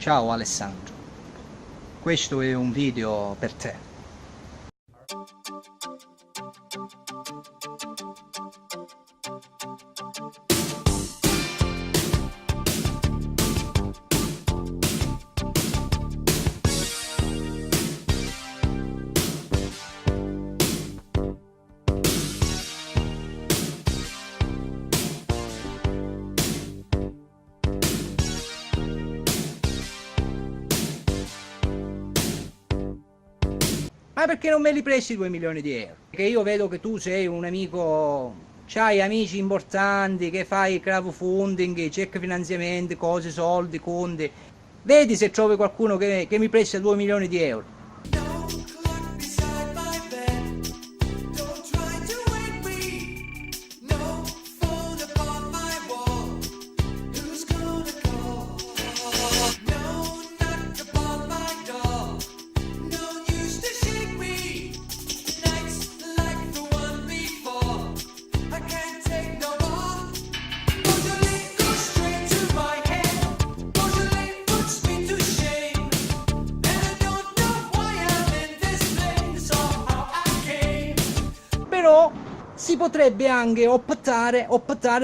Ciao Alessandro, questo è un video per te. Ma perché non me li presti 2 milioni di euro? Perché io vedo che tu sei un amico, c'hai amici importanti, che fai crowdfunding, check finanziamenti, cose, soldi, conti. Vedi se trovi qualcuno che mi presta 2 milioni di euro. Però si potrebbe anche optare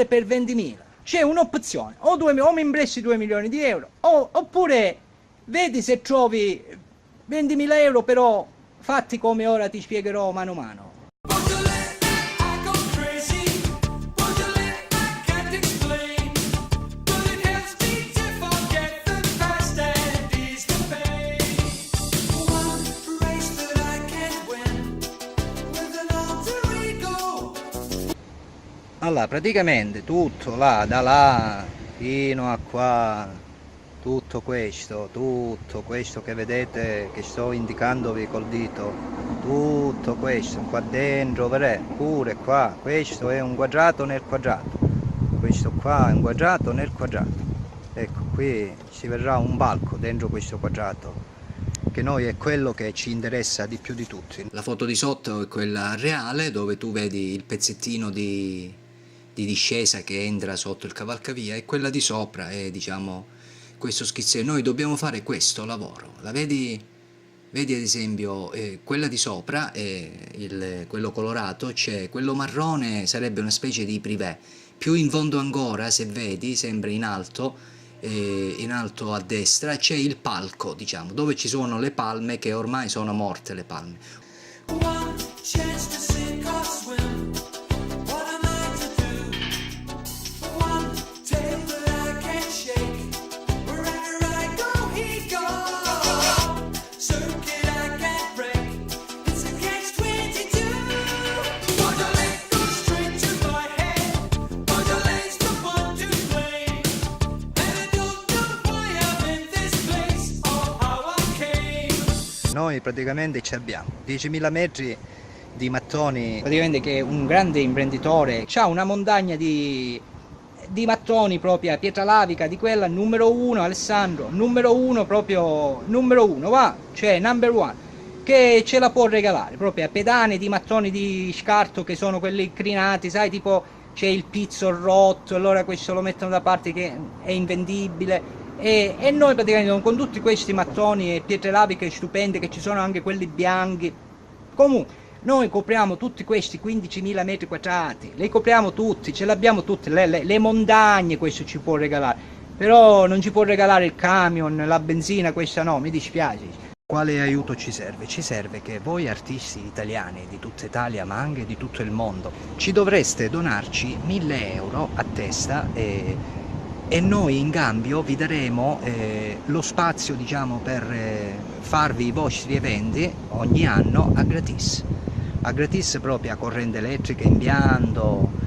per 20.000. C'è un'opzione, o mi impresti 2 milioni di euro, oppure vedi se trovi 20.000 euro, però fatti come ora ti spiegherò mano a mano. Allora, praticamente tutto da là fino a qua, tutto questo che vedete, che sto indicandovi col dito, tutto questo qua dentro, pure qua, questo è un quadrato nel quadrato, questo qua è un quadrato nel quadrato. Ecco, qui ci verrà un palco dentro questo quadrato, che noi è quello che ci interessa di più di tutti. La foto di sotto è quella reale, dove tu vedi il pezzettino di discesa che entra sotto il cavalcavia, e quella di sopra è, diciamo, questo schizzetto. Noi dobbiamo fare questo lavoro, la vedi? Vedi ad esempio quella di sopra è quello colorato, c'è quello marrone, sarebbe una specie di privé. Più in fondo ancora, se vedi, sempre in alto a destra c'è il palco, diciamo, dove ci sono le palme, che ormai sono morte le palme. Noi praticamente ci abbiamo 10.000 metri di mattoni, praticamente che un grande imprenditore ha una montagna di mattoni proprio a Pietralavica, di quella numero 1, Alessandro, numero 1, proprio numero 1, va, cioè number 1, che ce la può regalare, proprio a pedane di mattoni di scarto, che sono quelli crinati, sai, tipo c'è il pizzo rotto, allora questo lo mettono da parte, che è invendibile. E noi praticamente con tutti questi mattoni e pietre laviche stupende, che ci sono anche quelli bianchi, comunque noi copriamo tutti questi 15.000 metri quadrati, li copriamo tutti, ce l'abbiamo tutte, le montagne questo ci può regalare, però non ci può regalare il camion, la benzina, questa no, mi dispiace. Quale aiuto ci serve? Ci serve che voi artisti italiani di tutta Italia, ma anche di tutto il mondo, ci dovreste donarci 1.000 euro a testa, e noi in cambio vi daremo lo spazio, diciamo, per farvi i vostri eventi ogni anno a gratis proprio, a corrente elettrica, impianto.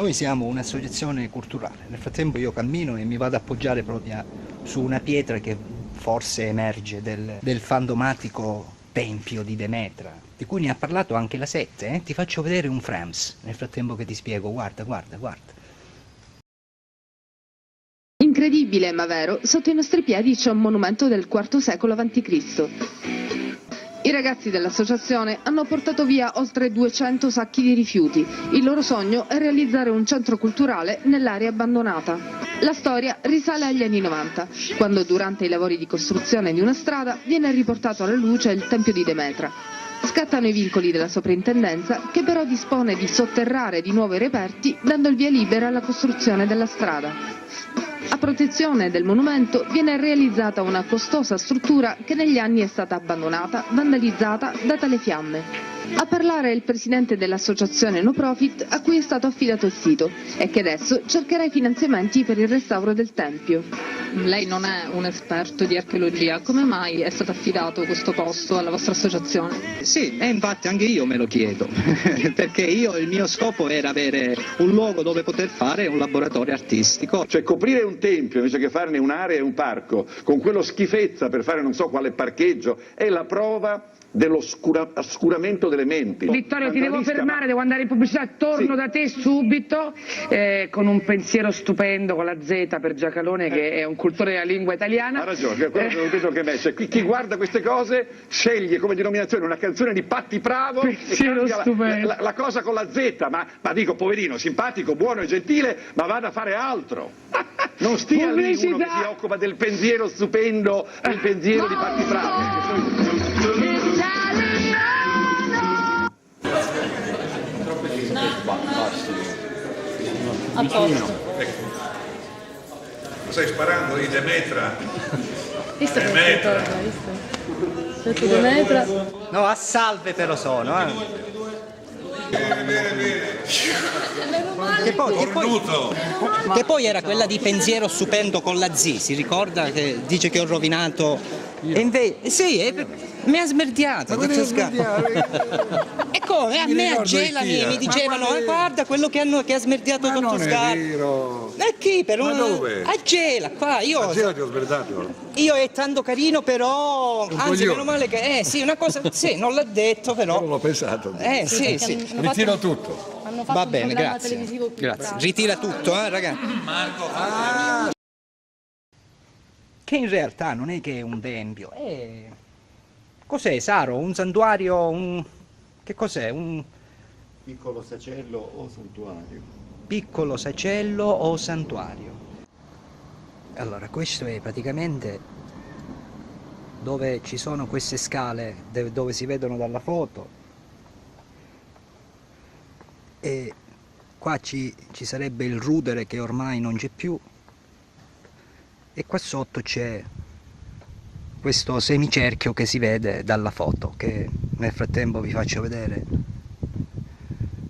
Noi siamo un'associazione culturale, nel frattempo io cammino e mi vado ad appoggiare proprio su una pietra che forse emerge del fantomatico tempio di Demetra, di cui ne ha parlato anche la Sette. Ti faccio vedere un frames nel frattempo che ti spiego, guarda, guarda, guarda. Incredibile ma vero, sotto i nostri piedi c'è un monumento del IV secolo a.C. I ragazzi dell'associazione hanno portato via oltre 200 sacchi di rifiuti. Il loro sogno è realizzare un centro culturale nell'area abbandonata. La storia risale agli anni 90, quando durante i lavori di costruzione di una strada viene riportato alla luce il Tempio di Demetra. Scattano i vincoli della soprintendenza, che però dispone di sotterrare di nuovo i reperti, dando il via libera alla costruzione della strada. A protezione del monumento viene realizzata una costosa struttura che negli anni è stata abbandonata, vandalizzata, data alle fiamme. A parlare è il presidente dell'associazione No Profit a cui è stato affidato il sito e che adesso cercherà i finanziamenti per il restauro del tempio. Lei non è un esperto di archeologia, come mai è stato affidato questo posto alla vostra associazione? Sì, e infatti anche io me lo chiedo, perché il mio scopo era avere un luogo dove poter fare un laboratorio artistico. Cioè coprire un tempio invece che farne un'area e un parco, con quello schifezza per fare non so quale parcheggio, è la prova dell'oscuramento delle menti. Vittorio, ti devo fermare, devo andare in pubblicità, torno da te subito con un pensiero stupendo con la Z per Giacalone che è un cultore della lingua italiana. Ha ragione, quello che ho detto che me, cioè, chi guarda queste cose sceglie come denominazione una canzone di Patti Bravo pensiero e stupendo. la cosa con la Z, ma dico poverino, simpatico, buono e gentile, ma vada a fare altro. Non stia lì uno che si occupa del pensiero stupendo, del pensiero di Patti Bravo. A posto. Stai sparando di Demetra? Visto che Demetra. visto? Demetra. No, a salve però sono, Che poi era quella di pensiero stupendo con la Z, si ricorda che dice che ho rovinato? E invece, sì, mi ha smerdiato. E come? A me a Gela mi dicevano, guarda quello che ha smerdiato Tottoscarpa. E chi però? Ma dove? A Gela, qua. A Gela ti ho smerdato. Io è tanto carino però, anzi meno male che, sì, una cosa, sì, non l'ha detto però. Non l'ho pensato. Sì. Ritiro tutto. Va bene, grazie. Grazie. Ritira tutto, ragazzi. Marco. Che in realtà non è che è un tempio, è... Cos'è, Saro? Un santuario, Che cos'è? Un... Piccolo sacello o santuario. Piccolo sacello o santuario. Allora, questo è praticamente dove ci sono queste scale, dove si vedono dalla foto. E qua ci sarebbe il rudere che ormai non c'è più. E qua sotto c'è questo semicerchio che si vede dalla foto, che nel frattempo vi faccio vedere.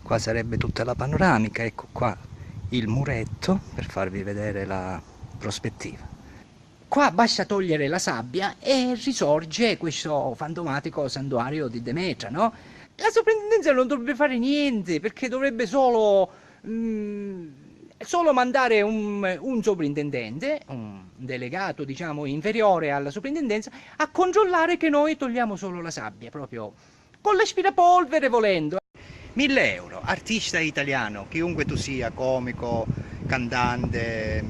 Qua sarebbe tutta la panoramica, ecco qua il muretto per farvi vedere la prospettiva. Qua basta togliere la sabbia e risorge questo fantomatico santuario di Demetra, no? La soprintendenza non dovrebbe fare niente, perché dovrebbe solo mandare un soprintendente, un delegato diciamo inferiore alla soprintendenza, a controllare che noi togliamo solo la sabbia, proprio con l'aspirapolvere volendo. 1.000 euro, artista italiano, chiunque tu sia, comico, cantante,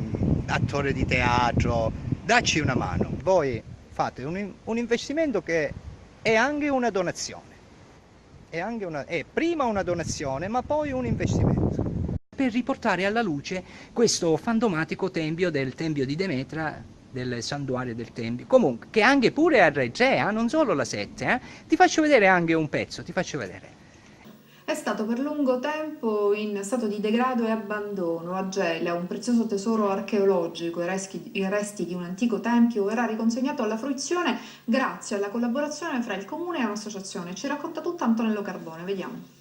attore di teatro, dacci una mano. Voi fate un investimento che è anche una donazione, è prima una donazione ma poi un investimento, per riportare alla luce questo fantomatico tempio del Tempio di Demetra, del santuario del Tempio, comunque, che anche pure a Reggia, non solo la 7, ti faccio vedere anche un pezzo, ti faccio vedere. È stato per lungo tempo in stato di degrado e abbandono. A Gela, un prezioso tesoro archeologico, i resti di un antico tempio, verrà riconsegnato alla fruizione grazie alla collaborazione fra il comune e un'associazione. Ci racconta tutto Antonello Carbone, vediamo.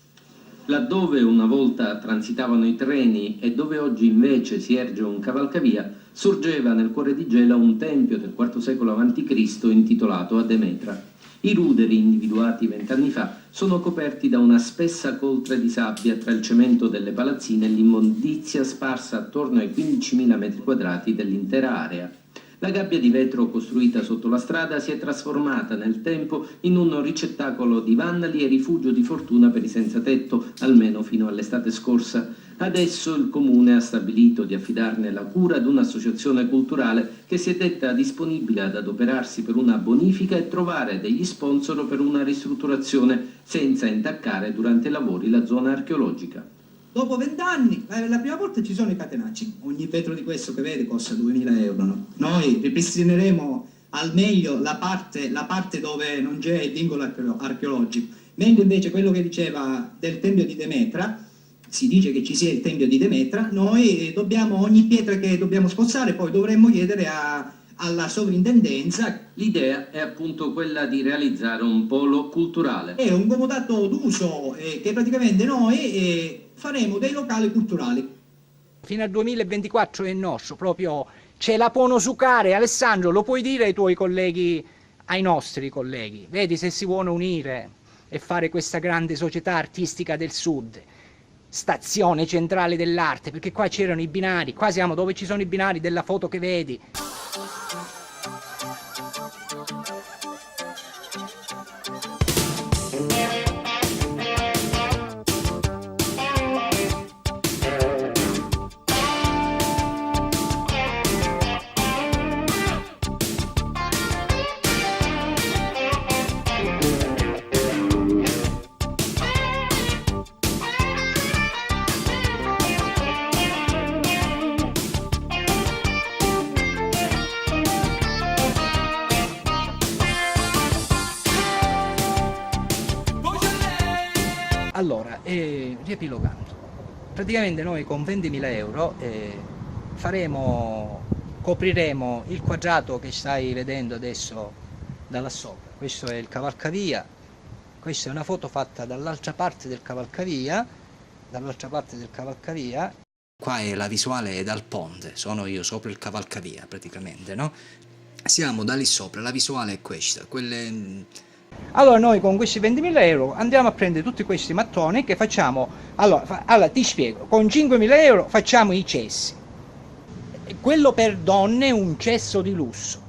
Laddove una volta transitavano i treni e dove oggi invece si erge un cavalcavia, sorgeva nel cuore di Gela un tempio del IV secolo a.C. intitolato a Demetra. I ruderi, individuati 20 anni fa, sono coperti da una spessa coltre di sabbia tra il cemento delle palazzine e l'immondizia sparsa attorno ai 15.000 metri quadrati dell'intera area. La gabbia di vetro costruita sotto la strada si è trasformata nel tempo in un ricettacolo di vandali e rifugio di fortuna per i senza tetto, almeno fino all'estate scorsa. Adesso il Comune ha stabilito di affidarne la cura ad un'associazione culturale che si è detta disponibile ad adoperarsi per una bonifica e trovare degli sponsor per una ristrutturazione senza intaccare durante i lavori la zona archeologica. Dopo 20 anni, la prima volta ci sono i catenacci. Ogni vetro di questo che vede costa 2.000 euro. No? Noi ripristineremo al meglio la parte dove non c'è il vincolo archeologico. Mentre invece quello che diceva del Tempio di Demetra, si dice che ci sia il Tempio di Demetra, noi dobbiamo, ogni pietra che dobbiamo spostare, poi dovremmo chiedere alla sovrintendenza. L'idea è appunto quella di realizzare un polo culturale. È un comodato d'uso che praticamente noi faremo dei locali culturali. Fino al 2024 è nostro, proprio ce la può succare. Alessandro, lo puoi dire ai tuoi colleghi, ai nostri colleghi, vedi se si vuole unire e fare questa grande società artistica del Sud, stazione centrale dell'arte, perché qua c'erano i binari, qua siamo dove ci sono i binari della foto che vedi. Allora, riepilogando, praticamente noi con 20.000 euro copriremo il quadrato che stai vedendo adesso da là sopra. Questo è il cavalcavia, questa è una foto fatta dall'altra parte del cavalcavia, qua è la visuale dal ponte, sono io sopra il cavalcavia praticamente, no? Siamo da lì sopra, la visuale è questa, Allora noi con questi 20.000 euro andiamo a prendere tutti questi mattoni che facciamo, allora ti spiego, con 5.000 euro facciamo i cessi, quello per donne è un cesso di lusso,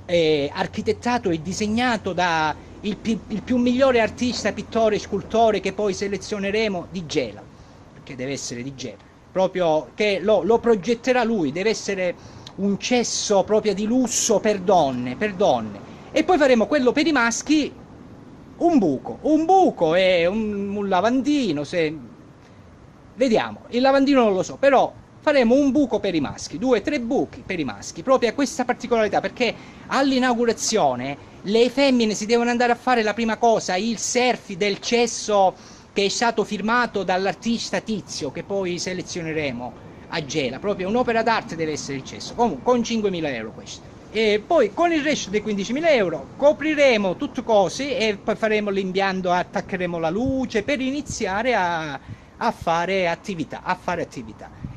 architettato e disegnato da il più migliore artista, pittore e scultore che poi selezioneremo di Gela, perché deve essere di Gela, proprio che lo progetterà lui, deve essere un cesso proprio di lusso per donne. E poi faremo quello per i maschi, un buco e un lavandino, vediamo, il lavandino non lo so, però faremo un buco per i maschi, 2 o 3 buchi per i maschi, proprio a questa particolarità, perché all'inaugurazione le femmine si devono andare a fare la prima cosa, il selfie del cesso che è stato firmato dall'artista Tizio, che poi selezioneremo a Gela, proprio un'opera d'arte deve essere il cesso, comunque con 5.000 euro questo. E poi con il resto dei 15.000 euro copriremo tutte cose e poi faremo l'impianto, attaccheremo la luce per iniziare a fare attività.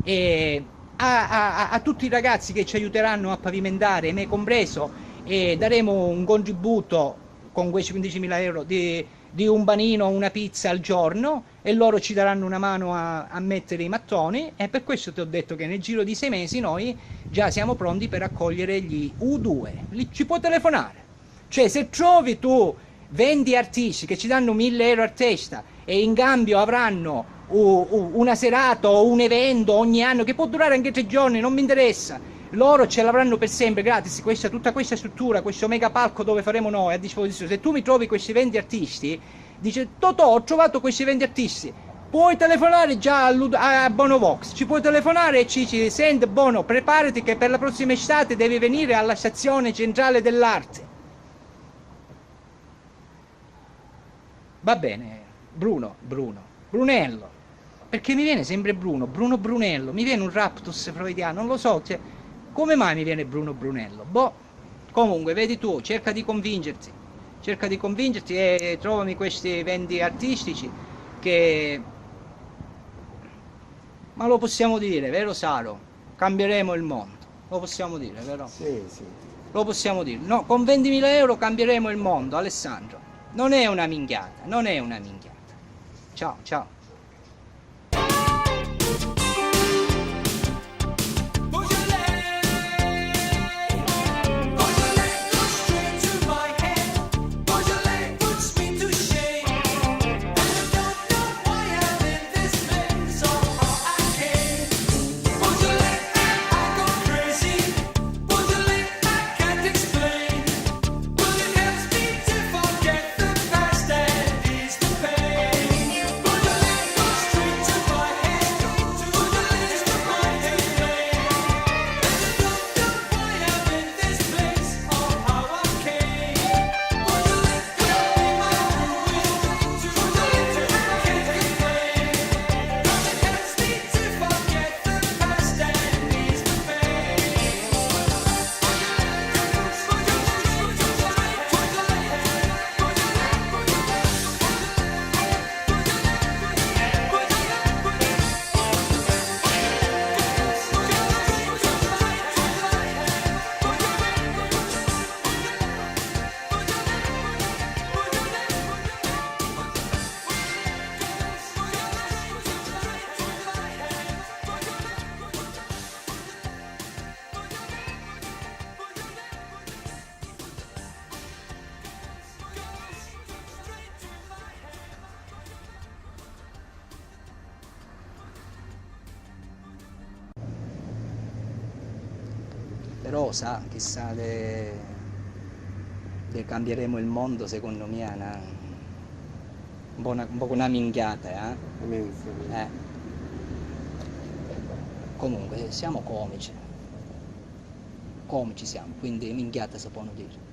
E a tutti i ragazzi che ci aiuteranno a pavimentare, me compreso, daremo un contributo con questi 15.000 euro di un panino, una pizza al giorno, e loro ci daranno una mano a mettere i mattoni, e per questo ti ho detto che nel giro di 6 mesi noi già siamo pronti per accogliere gli U2. Ci puoi telefonare, cioè se trovi tu 20 artisti che ci danno 1.000 euro a testa e in cambio avranno una serata o un evento ogni anno che può durare anche 3 giorni, non mi interessa, loro ce l'avranno per sempre gratis, tutta questa struttura, questo mega palco dove faremo noi a disposizione. Se tu mi trovi questi 20 artisti, dice Totò, ho trovato questi 20 artisti, puoi telefonare già a Bonovox, ci puoi telefonare e ci dici: senti Bono, preparati che per la prossima estate devi venire alla stazione centrale dell'arte. Va bene, Brunello, perché mi viene sempre Bruno Brunello, mi viene un raptus freudiano, non lo so, cioè, come mai mi viene Bruno Brunello? Boh, comunque vedi tu, cerca di convincerti e trovami questi 20 artistici che, ma lo possiamo dire, vero Saro? Cambieremo il mondo, lo possiamo dire, vero? Sì. lo possiamo dire. No, con 20.000 euro cambieremo il mondo, Alessandro. Non è una minchiata, non è una minchiata. Ciao, ciao. Però sa, chissà, cambieremo il mondo, secondo me è un po' una minchiata, eh? Comunque siamo comici siamo, quindi minchiata si può dire.